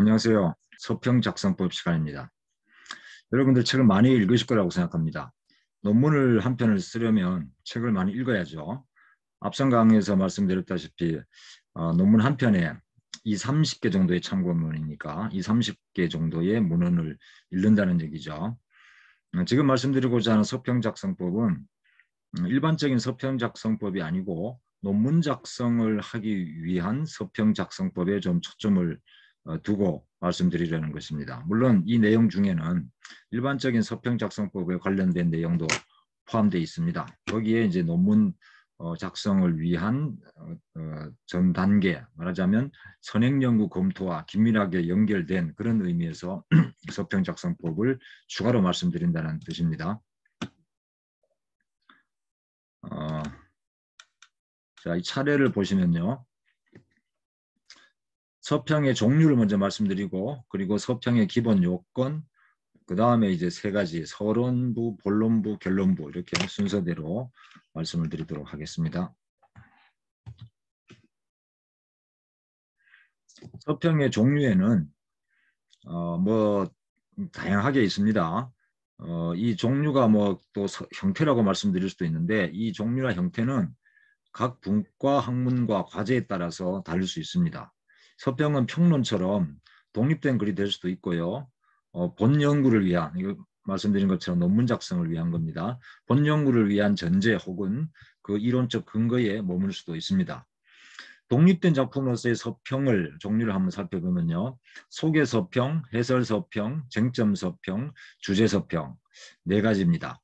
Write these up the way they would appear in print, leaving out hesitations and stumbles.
안녕하세요. 서평 작성법 시간입니다. 여러분들 책을 많이 읽으실 거라고 생각합니다. 논문을 한 편을 쓰려면 책을 많이 읽어야죠. 앞선 강의에서 말씀드렸다시피 논문 한 편에 30개 정도의 참고문이니까 30개 정도의 문헌을 읽는다는 얘기죠. 지금 말씀드리고자 하는 서평 작성법은 일반적인 서평 작성법이 아니고 논문 작성을 하기 위한 서평 작성법에 좀 초점을 두고 말씀드리려는 것입니다. 물론 이 내용 중에는 일반적인 서평 작성법에 관련된 내용도 포함되어 있습니다. 거기에 이제 논문 작성을 위한 전 단계, 말하자면 선행연구 검토와 긴밀하게 연결된 그런 의미에서 서평 작성법을 추가로 말씀드린다는 뜻입니다. 자, 이 차례를 보시면요. 서평의 종류를 먼저 말씀드리고, 그리고 서평의 기본 요건, 그 다음에 이제 세 가지 서론부, 본론부, 결론부 이렇게 순서대로 말씀을 드리도록 하겠습니다. 서평의 종류에는 뭐 다양하게 있습니다. 이 종류가 뭐 또 형태라고 말씀드릴 수도 있는데, 이 종류나 형태는 각 분과 학문과 과제에 따라서 다를 수 있습니다. 서평은 평론처럼 독립된 글이 될 수도 있고요. 본 연구를 위한, 이거 말씀드린 것처럼 논문 작성을 위한 겁니다. 본 연구를 위한 전제 혹은 그 이론적 근거에 머물 수도 있습니다. 독립된 작품으로서의 서평을 종류를 한번 살펴보면요. 소개 서평, 해설 서평, 쟁점 서평, 주제 서평 네 가지입니다.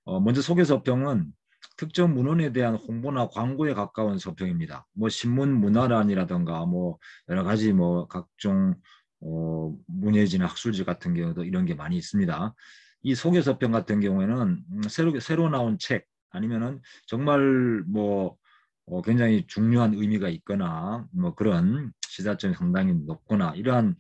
먼저 소개 서평은 특정 문헌에 대한 홍보나 광고에 가까운 서평입니다. 뭐 신문 문화란이라든가 뭐 여러 가지 뭐 각종 문예지나 학술지 같은 경우도 이런 게 많이 있습니다. 이 소개 서평 같은 경우에는 새로 나온 책 아니면은 정말 뭐 굉장히 중요한 의미가 있거나 뭐 그런 시사점이 상당히 높거나 이러한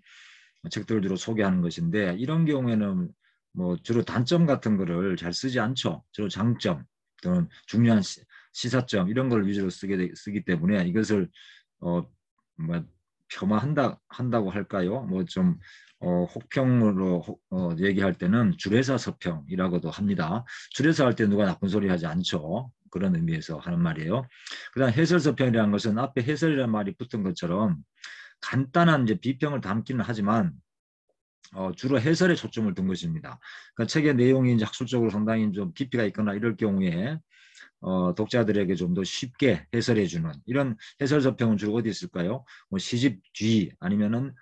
책들을 주로 소개하는 것인데, 이런 경우에는 뭐 주로 단점 같은 거를 잘 쓰지 않죠. 주로 장점 또는 중요한 시사점 이런 걸 위주로 쓰기 때문에 이것을 뭐 폄하한다고 할까요? 뭐 좀 혹평으로 얘기할 때는 주례사 서평이라고도 합니다. 주례사 할 때 누가 나쁜 소리 하지 않죠. 그런 의미에서 하는 말이에요. 그다음 해설 서평이라는 것은 앞에 해설이라는 말이 붙은 것처럼 간단한 이제 비평을 담기는 하지만 주로 해설에 초점을 둔 것입니다. 그러니까 책의 내용이 이제 학술적으로 상당히 좀 깊이가 있거나 이럴 경우에 독자들에게 좀 더 쉽게 해설해주는 이런 해설 서평은 주로 어디 있을까요? 뭐 시집 뒤 아니면은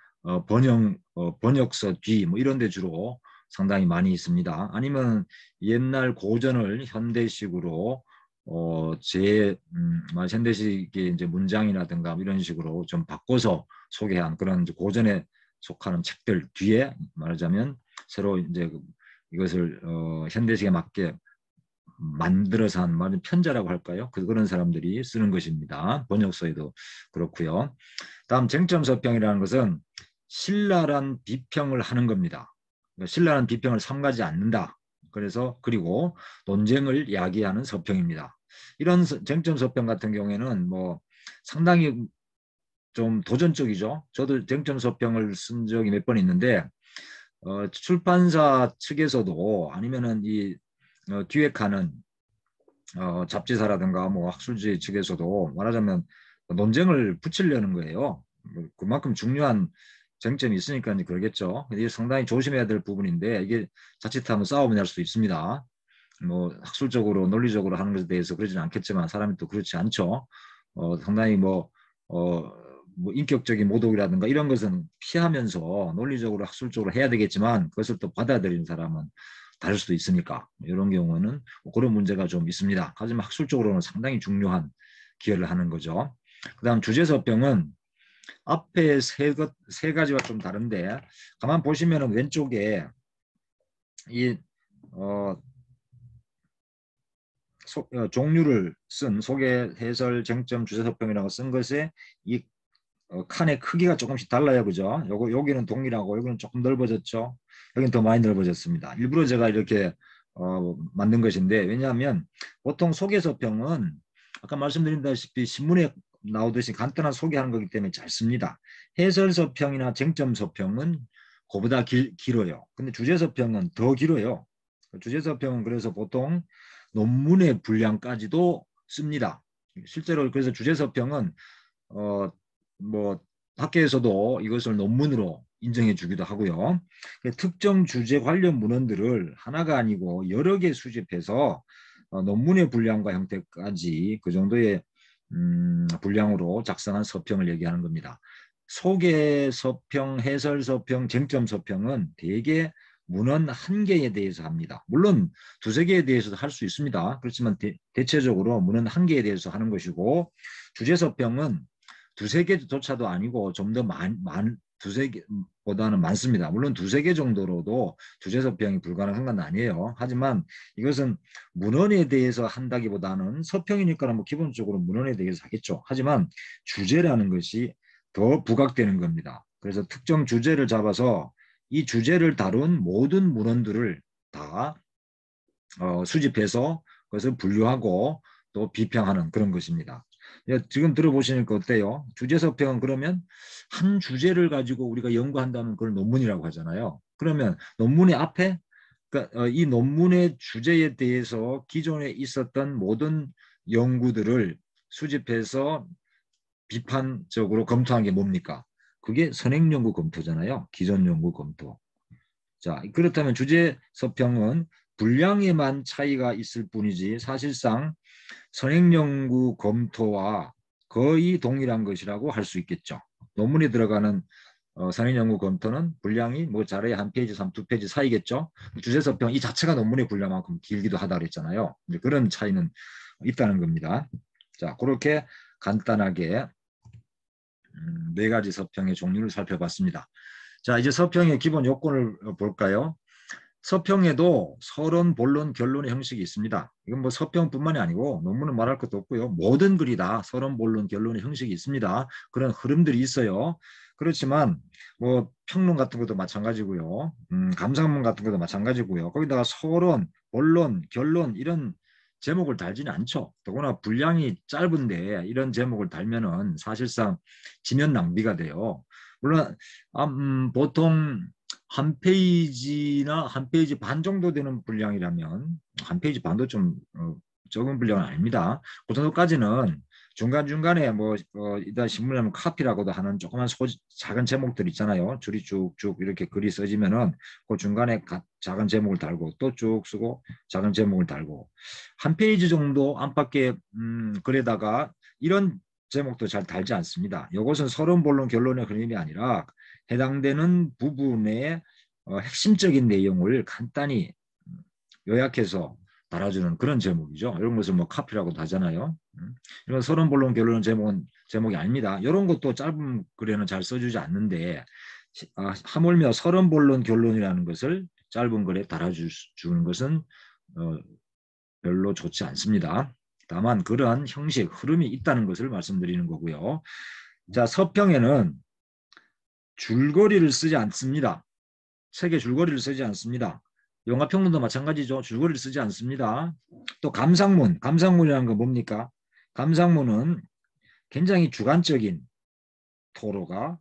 번역서 뒤 뭐 이런 데 주로 상당히 많이 있습니다. 아니면 옛날 고전을 현대식으로 현대식의 이제 문장이라든가 이런 식으로 좀 바꿔서 소개한 그런 고전에 속하는 책들 뒤에 말하자면 새로 이제 이것을 현대식에 맞게 만들어서 한 말은 편자라고 할까요? 그런 사람들이 쓰는 것입니다. 번역서에도 그렇고요. 다음 쟁점 서평이라는 것은 신랄한 비평을 하는 겁니다. 신랄한 비평을 삼가지 않는다. 그래서 그리고 논쟁을 야기하는 서평입니다. 이런 쟁점 서평 같은 경우에는 뭐 상당히 좀 도전적이죠. 저도 쟁점 서평을 쓴 적이 몇 번 있는데 출판사 측에서도 아니면은 이 기획하는 잡지사라든가 뭐 학술지 측에서도 말하자면 논쟁을 붙이려는 거예요. 그만큼 중요한 쟁점이 있으니까 그러겠죠. 이게 상당히 조심해야 될 부분인데 이게 자칫하면 싸움이 날 수도 있습니다. 뭐 학술적으로 논리적으로 하는 것에 대해서 그러지는 않겠지만 사람이 또 그렇지 않죠. 상당히 뭐 인격적인 모독이라든가 이런 것은 피하면서 논리적으로 학술적으로 해야 되겠지만 그것을 또 받아들이는 사람은 다를 수도 있으니까 이런 경우는 그런 문제가 좀 있습니다. 하지만 학술적으로는 상당히 중요한 기여를 하는 거죠. 그 다음 주제서평은 앞에 세 가지와 좀 다른데 가만 보시면 왼쪽에 이 종류를 쓴 소개, 해설, 쟁점, 주제서평이라고 쓴 것에 이 칸의 크기가 조금씩 달라요. 그죠? 여기는 동일하고 여기는 조금 넓어졌죠. 여기는 더 많이 넓어졌습니다. 일부러 제가 이렇게 만든 것인데, 왜냐하면 보통 소개서평은 아까 말씀드린다시피 신문에 나오듯이 간단한 소개하는 거기 때문에 잘 씁니다. 해설서평이나 쟁점서평은 그보다 길어요. 근데 주제서평은 더 길어요. 주제서평은 그래서 보통 논문의 분량까지도 씁니다. 실제로 그래서 주제서평은 뭐 학계에서도 이것을 논문으로 인정해 주기도 하고요. 특정 주제 관련 문헌들을 하나가 아니고 여러 개 수집해서 논문의 분량과 형태까지 그 정도의 분량으로 작성한 서평을 얘기하는 겁니다. 소개 서평, 해설 서평, 쟁점 서평은 대개 문헌 한 개에 대해서 합니다. 물론 두세 개에 대해서도 할 수 있습니다. 그렇지만 대체적으로 문헌 한 개에 대해서 하는 것이고, 주제 서평은 두세 개조차도 아니고 좀 더 두세 개보다는 많습니다. 물론 두세 개 정도로도 주제 서평이 불가능한 건 아니에요. 하지만 이것은 문헌에 대해서 한다기보다는 서평이니까 뭐 기본적으로 문헌에 대해서 하겠죠. 하지만 주제라는 것이 더 부각되는 겁니다. 그래서 특정 주제를 잡아서 이 주제를 다룬 모든 문헌들을 다 수집해서 그것을 분류하고 또 비평하는 그런 것입니다. 지금 들어보시니까 어때요? 주제서평은 그러면 한 주제를 가지고 우리가 연구한다면 그걸 논문이라고 하잖아요. 그러면 논문의 앞에 그러니까 이 논문의 주제에 대해서 기존에 있었던 모든 연구들을 수집해서 비판적으로 검토한 게 뭡니까? 그게 선행연구 검토잖아요. 기존 연구 검토. 자, 그렇다면 주제 서평은 분량에만 차이가 있을 뿐이지 사실상 선행연구 검토와 거의 동일한 것이라고 할 수 있겠죠. 논문에 들어가는 선행연구 검토는 분량이 뭐 잘해야 한 페이지, 두 페이지 사이겠죠. 주제 서평 이 자체가 논문의 분량만큼 길기도 하다 그랬잖아요. 그런 차이는 있다는 겁니다. 자, 그렇게 간단하게 네 가지 서평의 종류를 살펴봤습니다. 자, 이제 서평의 기본 요건을 볼까요? 서평에도 서론, 본론, 결론의 형식이 있습니다. 이건 뭐 서평뿐만이 아니고 논문은 말할 것도 없고요. 모든 글이 다 서론, 본론, 결론의 형식이 있습니다. 그런 흐름들이 있어요. 그렇지만 뭐 평론 같은 것도 마찬가지고요. 감상문 같은 것도 마찬가지고요. 거기다가 서론, 본론, 결론 이런 제목을 달지는 않죠. 더구나 분량이 짧은데 이런 제목을 달면은 사실상 지면 낭비가 돼요. 물론 보통 한 페이지나 한 페이지 반 정도 되는 분량이라면 한 페이지 반도 좀 적은 분량은 아닙니다. 그 정도까지는 중간중간에 뭐 이따 신문에 하면 카피라고도 하는 조그만 작은 제목들 있잖아요. 줄이 쭉쭉 이렇게 글이 써지면은 그 중간에 작은 제목을 달고 또 쭉 쓰고 작은 제목을 달고 한 페이지 정도 안팎의 글에다가 이런 제목도 잘 달지 않습니다. 이것은 서론, 본론, 결론의 흐름이 아니라 해당되는 부분의 핵심적인 내용을 간단히 요약해서 달아주는 그런 제목이죠. 이런 것을 뭐 카피라고도 하잖아요. 이런 서론, 본론, 결론은 제목이 아닙니다. 이런 것도 짧은 글에는 잘 써주지 않는데 하물며 서론, 본론, 결론이라는 것을 짧은 글에 달아주는 것은 별로 좋지 않습니다. 다만 그러한 형식, 흐름이 있다는 것을 말씀드리는 거고요. 자, 서평에는 줄거리를 쓰지 않습니다. 책에 줄거리를 쓰지 않습니다. 영화평론도 마찬가지죠. 줄거리를 쓰지 않습니다. 또 감상문이라는 건 뭡니까? 감상문은 굉장히 주관적인 토로가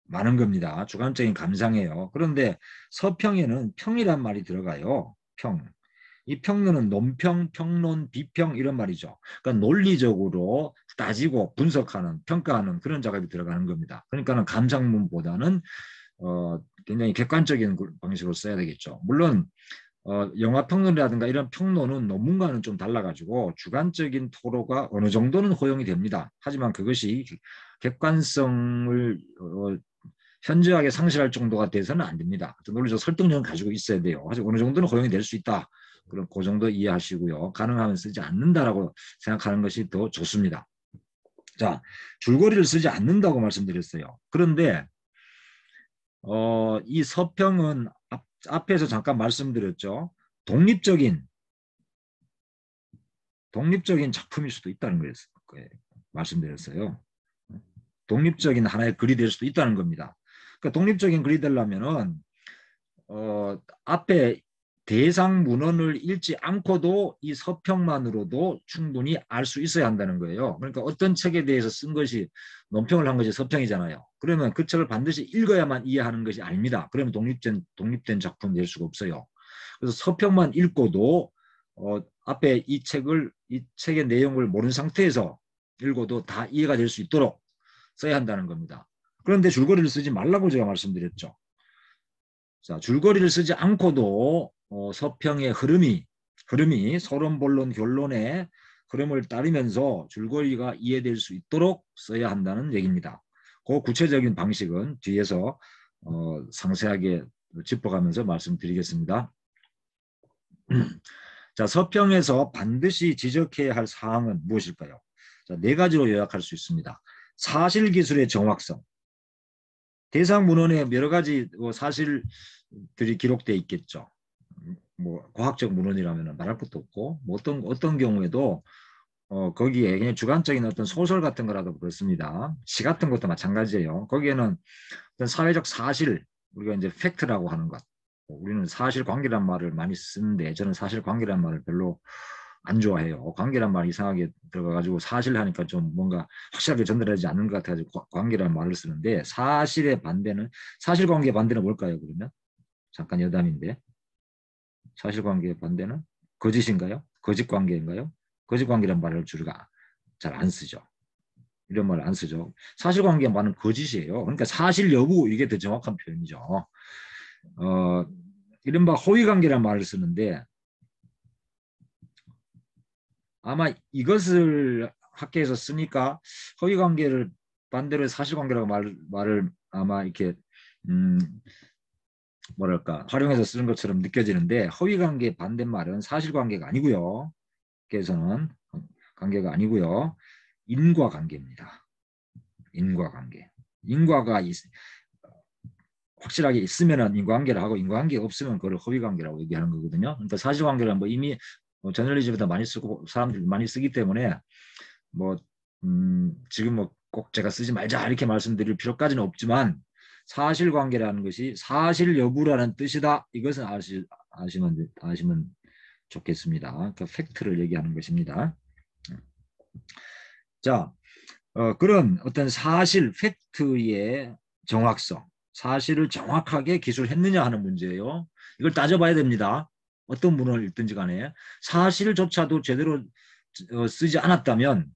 많은 겁니다. 주관적인 감상이에요. 그런데 서평에는 평이란 말이 들어가요. 평. 이 평론은 논평, 평론, 비평 이런 말이죠. 그러니까 논리적으로 따지고 분석하는, 평가하는 그런 작업이 들어가는 겁니다. 그러니까 감상문보다는 굉장히 객관적인 방식으로 써야 되겠죠. 물론 영화 평론이라든가 이런 평론은 논문과는 좀 달라가지고 주관적인 토로가 어느 정도는 허용이 됩니다. 하지만 그것이 객관성을 현저하게 상실할 정도가 돼서는 안 됩니다. 논리적 설득력은 가지고 있어야 돼요. 아직 어느 정도는 허용이 될 수 있다. 그럼 그 정도 이해하시고요. 가능하면 쓰지 않는다라고 생각하는 것이 더 좋습니다. 자, 줄거리를 쓰지 않는다고 말씀드렸어요. 그런데 이 서평은 앞에서 잠깐 말씀드렸죠. 독립적인 작품일 수도 있다는 거예요. 말씀드렸어요. 독립적인 하나의 글이 될 수도 있다는 겁니다. 그러니까 독립적인 글이 되려면은 앞에 대상 문헌을 읽지 않고도 이 서평만으로도 충분히 알 수 있어야 한다는 거예요. 그러니까 어떤 책에 대해서 쓴 것이 논평을 한 것이 서평이잖아요. 그러면 그 책을 반드시 읽어야만 이해하는 것이 아닙니다. 그러면 독립된 작품이 될 수가 없어요. 그래서 서평만 읽고도 앞에 이 책의 내용을 모르는 상태에서 읽어도 다 이해가 될 수 있도록 써야 한다는 겁니다. 그런데 줄거리를 쓰지 말라고 제가 말씀드렸죠. 자, 줄거리를 쓰지 않고도 서평의 흐름이 서론, 본론, 결론의 흐름을 따르면서 줄거리가 이해될 수 있도록 써야 한다는 얘기입니다. 그 구체적인 방식은 뒤에서 상세하게 짚어가면서 말씀드리겠습니다. 자, 서평에서 반드시 지적해야 할 사항은 무엇일까요? 자, 네 가지로 요약할 수 있습니다. 사실기술의 정확성. 대상 문헌에 여러 가지 사실들이 기록되어 있겠죠. 뭐 과학적 문헌이라면 말할 것도 없고 뭐 어떤 경우에도 거기에 그냥 주관적인 어떤 소설 같은 거라도 그렇습니다. 시 같은 것도 마찬가지예요. 거기에는 어떤 사회적 사실, 우리가 이제 팩트라고 하는 것, 우리는 사실관계란 말을 많이 쓰는데 저는 사실관계란 말을 별로 안 좋아해요. 관계란 말 이상하게 들어가가지고 사실 하니까 좀 뭔가 확실하게 전달하지 않는 것 같아가지고 관계란 말을 쓰는데, 사실관계 반대는 뭘까요? 그러면 잠깐 여담인데, 사실관계 반대는 거짓인가요? 거짓관계인가요? 거짓관계란 말을 주로가 잘 안 쓰죠. 이런 말 안 쓰죠. 사실관계 말은 거짓이에요. 그러니까 사실 여부, 이게 더 정확한 표현이죠. 이른바 호의관계란 말을 쓰는데, 아마 이것을 학계에서 쓰니까 허위관계를 반대로 사실관계라고 말을 아마 이렇게 뭐랄까 활용해서 쓰는 것처럼 느껴지는데, 허위관계 반대말은 사실관계가 아니고요. 학계에서는 관계가 아니고요. 인과관계입니다. 인과관계. 인과가 확실하게 있으면 인과관계를 하고, 인과관계가 없으면 그걸 허위관계라고 얘기하는 거거든요. 그러니까 사실관계는 뭐 이미 저널리즘에도 많이 쓰고 사람들이 많이 쓰기 때문에 뭐 지금 뭐 꼭 제가 쓰지 말자 이렇게 말씀드릴 필요까지는 없지만, 사실관계라는 것이 사실 여부라는 뜻이다. 이것은 아시면 좋겠습니다. 그러니까 팩트를 얘기하는 것입니다. 자, 그런 어떤 사실, 팩트의 정확성, 사실을 정확하게 기술했느냐 하는 문제예요. 이걸 따져봐야 됩니다. 어떤 문헌을 읽든지 간에 사실조차도 제대로 쓰지 않았다면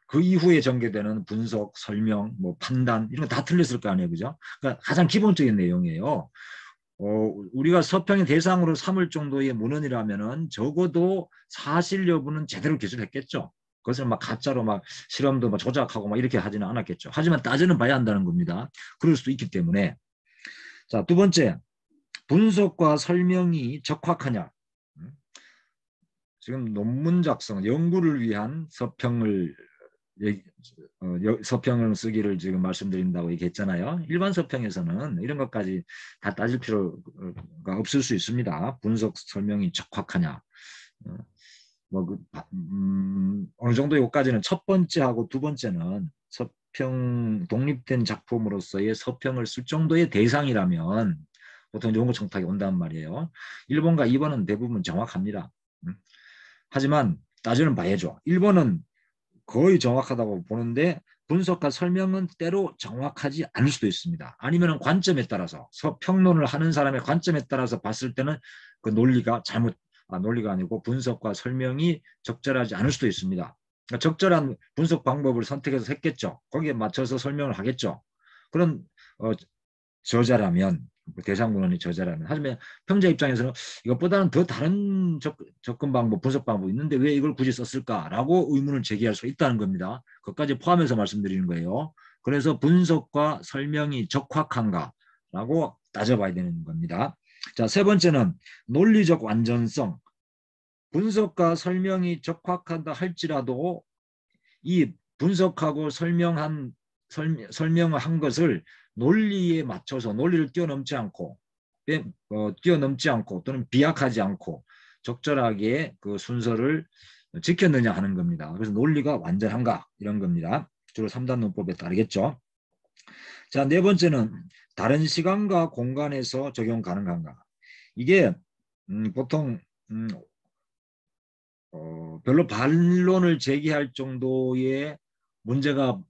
그 이후에 전개되는 분석, 설명, 뭐 판단 이런 거 다 틀렸을 거 아니에요, 그죠? 그러니까 가장 기본적인 내용이에요. 우리가 서평의 대상으로 삼을 정도의 문헌이라면은 적어도 사실 여부는 제대로 기술했겠죠. 그것을 막 가짜로 막 실험도 막 조작하고 막 이렇게 하지는 않았겠죠. 하지만 따져는 봐야 한다는 겁니다. 그럴 수도 있기 때문에. 자, 두 번째, 분석과 설명이 적확하냐. 지금 논문 작성, 연구를 위한 서평을 쓰기를 지금 말씀드린다고 얘기했잖아요. 일반 서평에서는 이런 것까지 다 따질 필요가 없을 수 있습니다. 분석 설명이 적확하냐. 어느 정도 여기까지는 첫 번째하고 두 번째는 서평, 독립된 작품으로서의 서평을 쓸 정도의 대상이라면 보통 연구 청탁이 온단 말이에요. 1번과 2번은 대부분 정확합니다. 하지만 따지는 봐야죠. 1번은 거의 정확하다고 보는데 분석과 설명은 때로 정확하지 않을 수도 있습니다. 아니면 관점에 따라서, 서평론을 하는 사람의 관점에 따라서 봤을 때는 그 논리가 아니고 분석과 설명이 적절하지 않을 수도 있습니다. 그러니까 적절한 분석 방법을 선택해서 했겠죠. 거기에 맞춰서 설명을 하겠죠. 그런 저자라면, 대상 문헌이 저자라면. 하지만 평자 입장에서는 이것보다는 더 다른 접근 방법, 분석 방법이 있는데 왜 이걸 굳이 썼을까라고 의문을 제기할 수 있다는 겁니다. 그것까지 포함해서 말씀드리는 거예요. 그래서 분석과 설명이 적확한가라고 따져봐야 되는 겁니다. 자, 세 번째는 논리적 완전성. 분석과 설명이 적확하다 할지라도 이 분석하고 설명을 한 것을 논리에 맞춰서, 논리를 뛰어넘지 않고 또는 비약하지 않고 적절하게 그 순서를 지켰느냐 하는 겁니다. 그래서 논리가 완전한가 이런 겁니다. 주로 3단 논법에 따르겠죠. 자, 네 번째는 다른 시간과 공간에서 적용 가능한가. 이게 보통 별로 반론을 제기할 정도의 문제가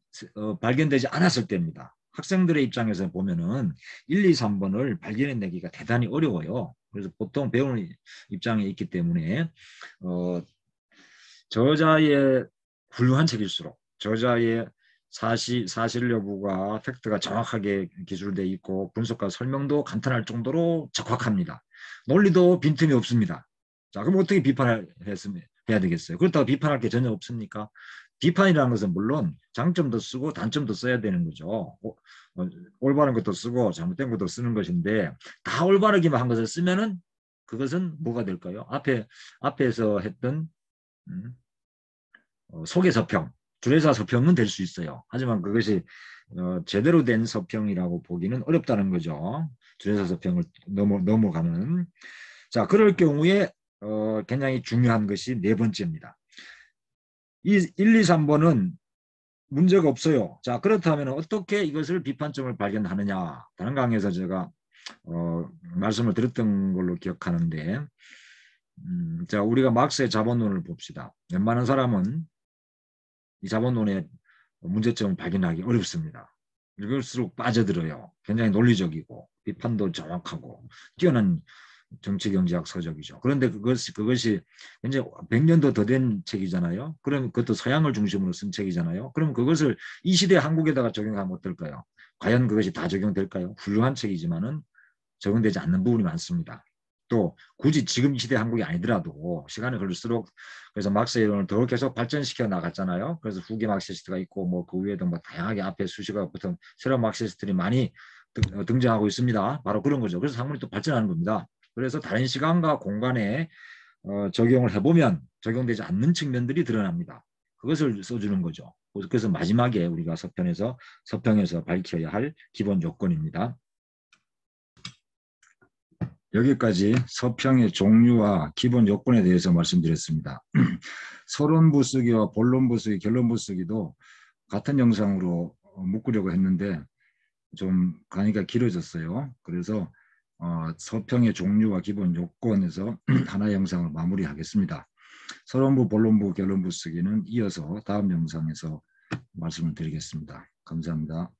발견되지 않았을 때입니다. 학생들의 입장에서 보면은 1, 2, 3번을 발견해내기가 대단히 어려워요. 그래서 보통 배우는 입장에 있기 때문에 저자의 훌륭한 책일수록 저자의 사실 여부가 팩트가 정확하게 기술되어 있고 분석과 설명도 간단할 정도로 적확합니다. 논리도 빈틈이 없습니다. 자, 그럼 어떻게 해야 되겠어요? 그렇다고 비판할 게 전혀 없습니까? 비판이라는 것은 물론 장점도 쓰고 단점도 써야 되는 거죠. 올바른 것도 쓰고 잘못된 것도 쓰는 것인데 다 올바르기만 한 것을 쓰면은 그것은 뭐가 될까요? 앞에서 했던 소개 서평, 주례사 서평은 될 수 있어요. 하지만 그것이 제대로 된 서평이라고 보기는 어렵다는 거죠. 주례사 서평을 넘어가면. 자, 그럴 경우에 굉장히 중요한 것이 네 번째입니다. 이 1, 2, 3번은 문제가 없어요. 자, 그렇다면 어떻게 이것을 비판점을 발견하느냐. 다른 강의에서 제가 말씀을 드렸던 걸로 기억하는데 자, 우리가 막스의 자본론을 봅시다. 웬만한 사람은 이 자본론의 문제점을 발견하기 어렵습니다. 읽을수록 빠져들어요. 굉장히 논리적이고 비판도 정확하고 뛰어난 정치경제학 서적이죠. 그런데 그것이 이제 100년도 더 된 책이잖아요. 그럼 그것도 서양을 중심으로 쓴 책이잖아요. 그럼 그것을 이 시대 한국에다가 적용하면 어떨까요? 과연 그것이 다 적용될까요? 훌륭한 책이지만은 적용되지 않는 부분이 많습니다. 또 굳이 지금 시대 한국이 아니더라도 시간이 걸릴수록 그래서 막스의 이론을 더 계속 발전시켜 나갔잖아요. 그래서 후기 막시스트가 있고 뭐 그 위에도 뭐 다양하게 앞에 수식어가 붙은 새로운 막시스트들이 많이 등장하고 있습니다. 바로 그런 거죠. 그래서 학문이 또 발전하는 겁니다. 그래서 다른 시간과 공간에 적용을 해보면 적용되지 않는 측면들이 드러납니다. 그것을 써주는 거죠. 그래서 마지막에 우리가 서평에서 밝혀야 할 기본 요건입니다. 여기까지 서평의 종류와 기본 요건에 대해서 말씀드렸습니다. 서론부 쓰기와 본론부 쓰기, 결론부 쓰기도 같은 영상으로 묶으려고 했는데 좀 강의가 길어졌어요. 그래서 서평의 종류와 기본 요건에서 하나의 영상을 마무리하겠습니다. 서론부, 본론부, 결론부 쓰기는 이어서 다음 영상에서 말씀을 드리겠습니다. 감사합니다.